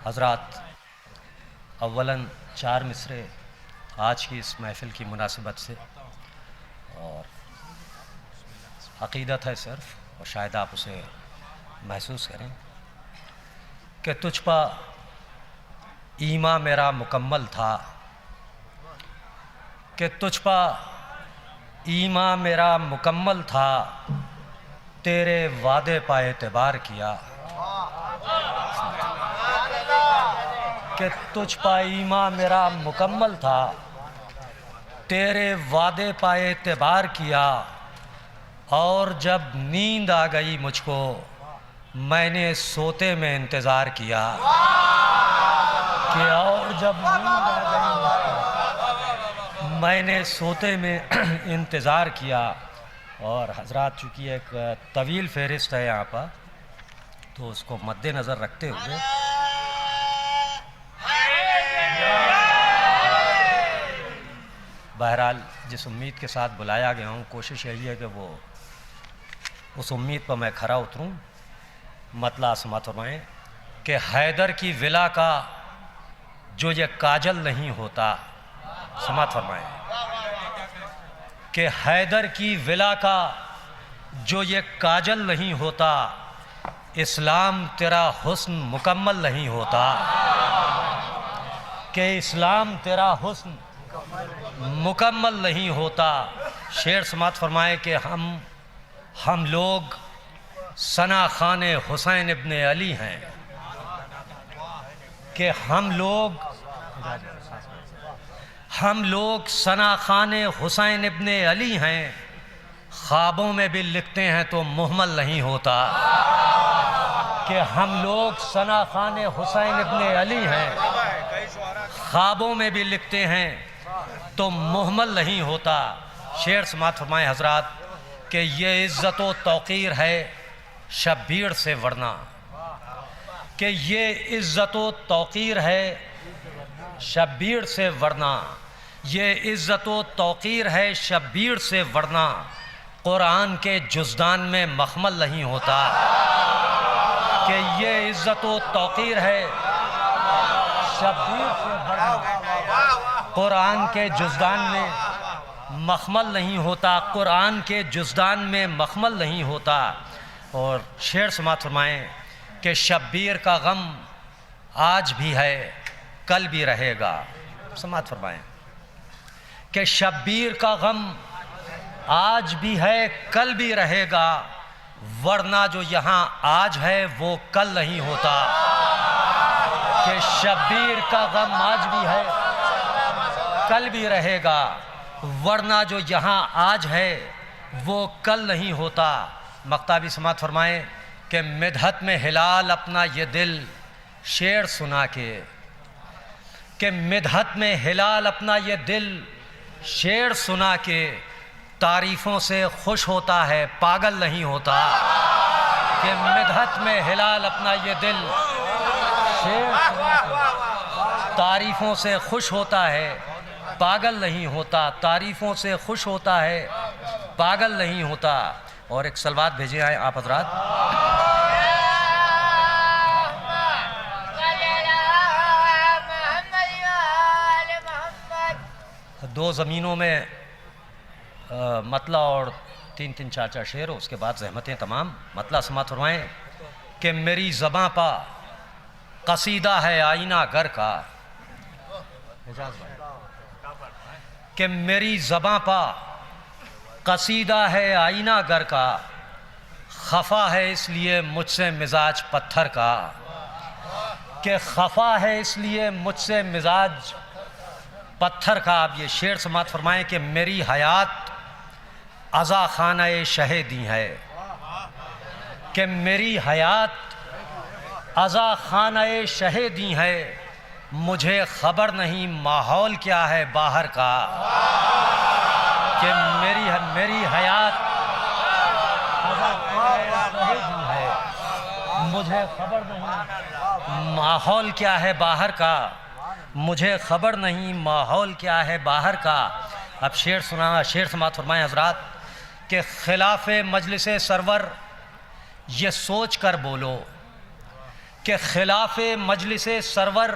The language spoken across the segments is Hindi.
हज़रात, अव्वलन 4 मिसरे आज की इस महफ़िल की मुनासिबत से, और अक़ीदत है सिर्फ़, और शायद आप उसे महसूस करें कि तुझ पर ईमा मेरा मुकम्मल था, कि तुझ पर ईमा मेरा मुकम्मल था, तेरे वादे पर एतबार किया। कि तुझ पर ईमा मेरा मुकम्मल था, तेरे वादे पर एतबार किया, और जब नींद आ गई मुझको मैंने सोते में इंतज़ार किया। कि और जब नींद आ गई मुझको मैंने सोते में इंतज़ार किया। और हज़रात, चूँकि एक तवील फ़हरिस्त है यहाँ पर, तो उसको मद्देनज़र रखते हुए बहरहाल जिस उम्मीद के साथ बुलाया गया हूँ, कोशिश यही है कि वो उस उम्मीद पर मैं खरा उतरूँ। मतला समात फरमाएं कि हैदर की विला का जो ये काजल नहीं होता, समात फरमाएं कि हैदर की विला का जो ये काजल नहीं होता, इस्लाम तेरा हुस्न मुकम्मल नहीं होता। कि इस्लाम तेरा हुस्न मुकम्मल नहीं होता। शेर समात फरमाए कि हम लोग सना खान हुसैन इब्न अली हैं। कि हम लोग सना खान हुसैन इब्न अली हैं। ख्वाबों में भी लिखते हैं तो मुहम्मल नहीं होता। कि हम लोग सना खान हुसैन इब्न अली हैं, ख्वाबों में भी लिखते हैं तो मुहम्मल नहीं होता। शेर समात फरमाए हज़रात कि ये इज़्ज़त व तौक़ीर है शब्बीर से वरना। कि ये इज़्ज़त व तौक़ीर है शब्बीर से वरना। ये इज़्ज़त व तौक़ीर है शब्बीर से वरना, कुरान के जुज़दान में मखमल नहीं होता। कि ये इज़्ज़त व तौक़ीर है शब्बीर से वरना, कुरान के जुज़दान में मखमल नहीं होता। कुरान के जुज़दान में मखमल नहीं होता। और शेर समात फरमाएँ कि शब्बीर का गम आज भी है कल भी रहेगा। समात फरमाएँ कि शब्बीर का गम आज भी है कल भी रहेगा, वरना जो यहाँ आज है वो कल नहीं होता। कि शब्बीर का गम आज भी है कल भी रहेगा, वरना जो यहाँ आज है वो कल नहीं होता। मक्ताबी समात फरमाएँ कि मिदहत में हिलाल अपना ये दिल शेर सुना के। कि मिदहत में हिलाल अपना ये दिल शेर सुना के, तारीफ़ों से खुश होता है पागल नहीं होता। कि मिदहत में हिलाल अपना ये दिल शेर सुना के, तारीफ़ों से खुश होता है पागल नहीं होता। तारीफ़ों से खुश होता है पागल नहीं होता। और एक सलवात भेजे आए आप हज़रात। दो ज़मीनों में मतला और 3-3 4-4 शेर, उसके बाद ज़हमतें तमाम। मतला समात फरमाएं कि मेरी ज़बां पा कसीदा है आईना घर का। कि मेरी ज़बां पा कसीदा है आईना घर का, खफा है इसलिए मुझसे मिजाज पत्थर का। कि खफा है इसलिए मुझसे मिजाज पत्थर का। अब ये शेर समात फरमाएं कि मेरी हयात अज़ा खाना शहीदी है। कि मेरी हयात अज़ा खाना शहीदी है, मुझे खबर नहीं माहौल क्या है बाहर का। कि मेरी हयात अज़ा खाना शहीदी है, मुझे खबर नहीं माहौल क्या है बाहर का। मुझे खबर नहीं माहौल क्या है बाहर का। अब शेर समात फरमाएं हज़रात कि खिलाफ़े मजलिस सरवर ये सोच कर बोलो कि खिलाफ मजलिस सरवर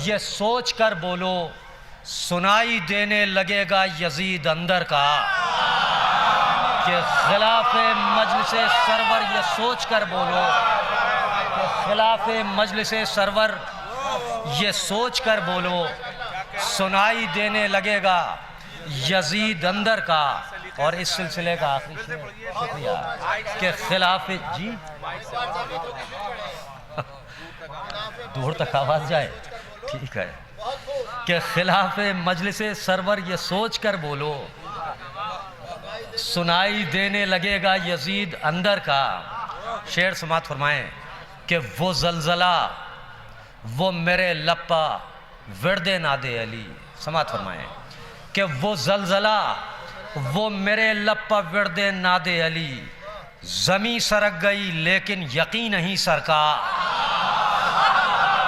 ये सोच कर बोलो, सुनाई देने लगेगा यजीद अंदर का। कि खिलाफ मजलिस सरवर ये सोच कर बोलो, कि खिलाफ मजलिस सरवर ये सोच कर बोलो, सुनाई देने लगेगा यजीद अंदर का। और इस सिलसिले का आखिरी शेर, शुक्रिया, कि खिलाफ जी दूर तक आवाज़ जाए, ठीक है, कि खिलाफ मजलिस सरवर ये सोच कर बोलो, सुनाई देने लगेगा यजीद अंदर का। शेर समात फरमाएं कि वो जलजला वो मेरे लप्पा विरदे नादे अली। समात फरमाएं कि वो जलजला वो मेरे लप्पा विरदे नादे अली, ज़मी सरक गई लेकिन यकीन नहीं सरका।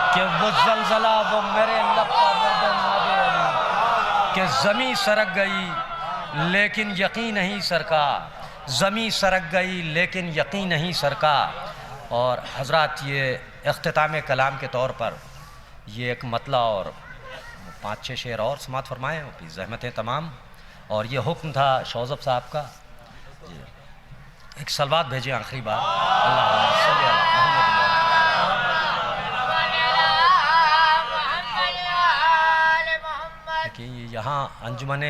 कि वो जलजला वो मेरे लप्पा विरदे नादे अली, कि ज़मी सरक गई लेकिन यकीन नहीं सरका, ज़मी सरक गई लेकिन यकीन नहीं सरका। और हज़रात ये इख्तिताम कलाम के तौर पर ये एक मतला और 5-6 शेर और समात फरमाएँ, अपनी ज़हमतें तमाम। और ये हुक्म था शौज़ब साहब का, एक सलवात भेजें आखिरी बार। कि यहाँ अंजुमन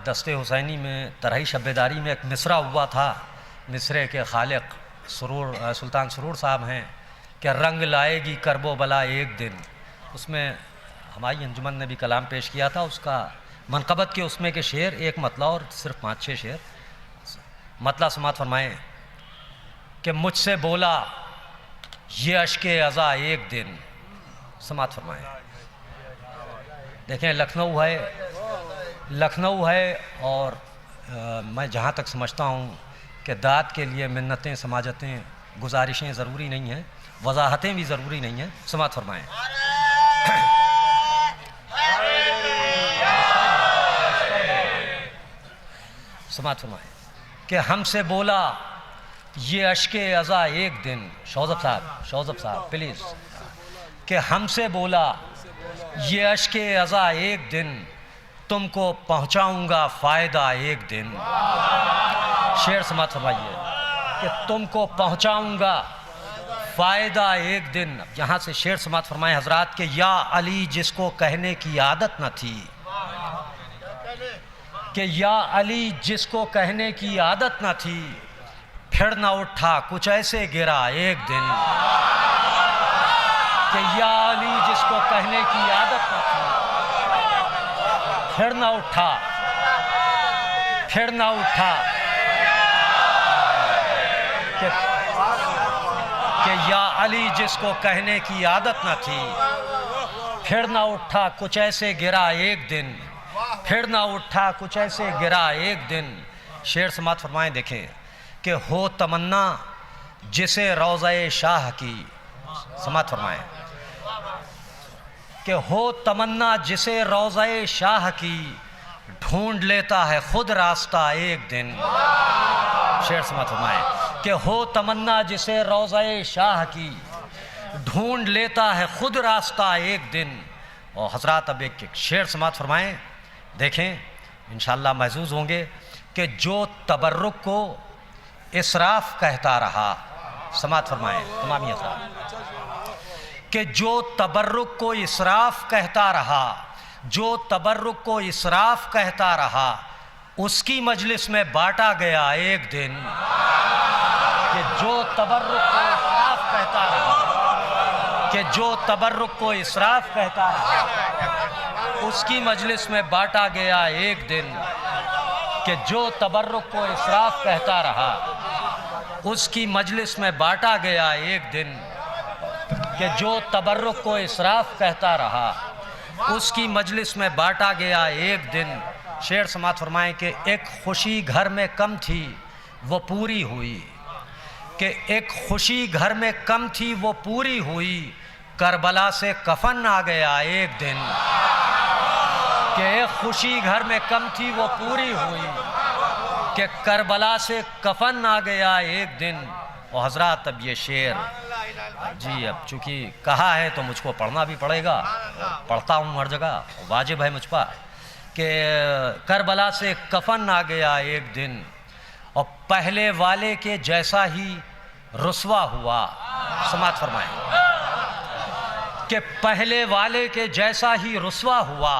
दस्ते हुसैनी में तरही शब्बेदारी में एक मिसरा हुआ था। मिसरे के खालिक सुल्तान सुरूर साहब हैं कि रंग लाएगी करबो बला एक दिन। उसमें हमारी अंजुमन ने भी कलाम पेश किया था, उसका मनक़बत के उसमें के शेर, एक मतला और सिर्फ 5-6 शेर। मतला समात फरमाएँ कि मुझसे बोला ये अश्के अज़ा एक दिन। समात फरमाएँ। देखें लखनऊ है और मैं जहाँ तक समझता हूँ कि दाद के लिए मिन्नतें, समाजतें, गुजारिशें ज़रूरी नहीं हैं, वजाहतें भी ज़रूरी नहीं हैं। समात फरमाएँ। समात फरमाएँ कि हमसे बोला ये अश्के अज़ा एक दिन। शौज़ब साहब प्लीज़। कि हमसे बोला ये अश्के अज़ा एक दिन, तुमको पहुँचाऊँगा फ़ायदा एक दिन। शेर समात फरमाइए कि तुमको पहुँचाऊँगा फ़ायदा एक दिन। यहाँ से शेर समात फरमाएँ हज़रात के या अली जिसको कहने की आदत न थी, कि या अली जिसको कहने की आदत न थी, फिर न उठा कुछ ऐसे गिरा एक दिन। कि या अली जिसको कहने की आदत न थी, फिर न उठा कि या अली जिसको कहने की आदत न थी, फिर न उठा कुछ ऐसे गिरा एक दिन, फिर न उठा कुछ ऐसे गिरा एक दिन। शेर समात फरमाएं देखें कि हो तमन्ना जिसे रोज़े शाह की। समात फरमाएं कि हो तमन्ना जिसे रोज़े शाह की, ढूंढ लेता है खुद रास्ता एक दिन। शेर समात फरमाएं कि हो तमन्ना जिसे रोज़े शाह की, ढूंढ लेता है खुद रास्ता एक दिन। और हज़रात अब एक शेर समात फरमाएं, देखें इंशाअल्लाह महसूस होंगे कि जो तबर्रुक को इसराफ कहता रहा। समात फरमाएं तमामी हज़रात कि जो तबर्रुक को इसराफ कहता रहा, जो तबर्रुक को इसराफ कहता रहा, उसकी मजलिस में बांटा गया एक दिन। कि जो तबर्रुक को इसराफ कहता रहा, कि जो तबर्रुक को इसराफ कहता रहा, उसकी मजलिस में बांटा गया एक दिन। कि जो तबर्रुक को इसराफ कहता रहा, उसकी मजलिस में बांटा गया एक दिन। कि जो तबर्रुक को इसराफ कहता रहा, उसकी मजलिस में बांटा गया एक दिन। शेर समात फरमाएं कि एक खुशी घर में कम थी वो पूरी हुई। कि एक खुशी घर में कम थी वो पूरी हुई, करबला से कफन आ गया एक दिन। कि एक खुशी घर में कम थी वो पूरी हुई, कि करबला से कफन आ गया एक दिन। और हजरत अब ये शेर जी अब चूँकि कहा है तो मुझको पढ़ना भी पड़ेगा, पढ़ता हूँ हर जगह, वाजिब है मुझ पर कि करबला से कफन आ गया एक दिन और पहले वाले के जैसा ही रुसवा हुआ। समात फरमाएं कि पहले वाले के जैसा ही रुसवा हुआ,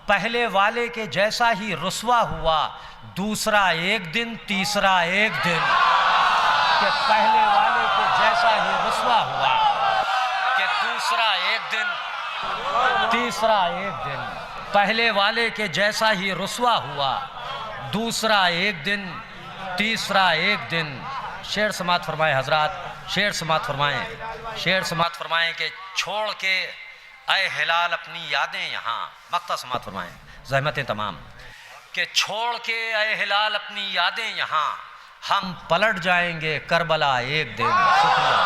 पहले वाले के जैसा ही रुसवा हुआ, दूसरा एक दिन तीसरा एक दिन, कि पहले वाले के जैसा ही रुसवा हुआ कि दूसरा एक दिन तीसरा एक दिन, पहले वाले के जैसा ही रुसवा हुआ, दूसरा एक दिन तीसरा एक दिन। शेर समात फरमाए हजरात, शेर समात फरमाएं, शेर समात फरमाएं कि छोड़ के ऐ हिलाल अपनी यादें यहाँ, मक्ता समात फरमाएं ज़हमतें तमाम, कि छोड़ के ऐ हिलाल अपनी यादें यहाँ, हम पलट जाएंगे करबला एक दिन। शुक्रिया।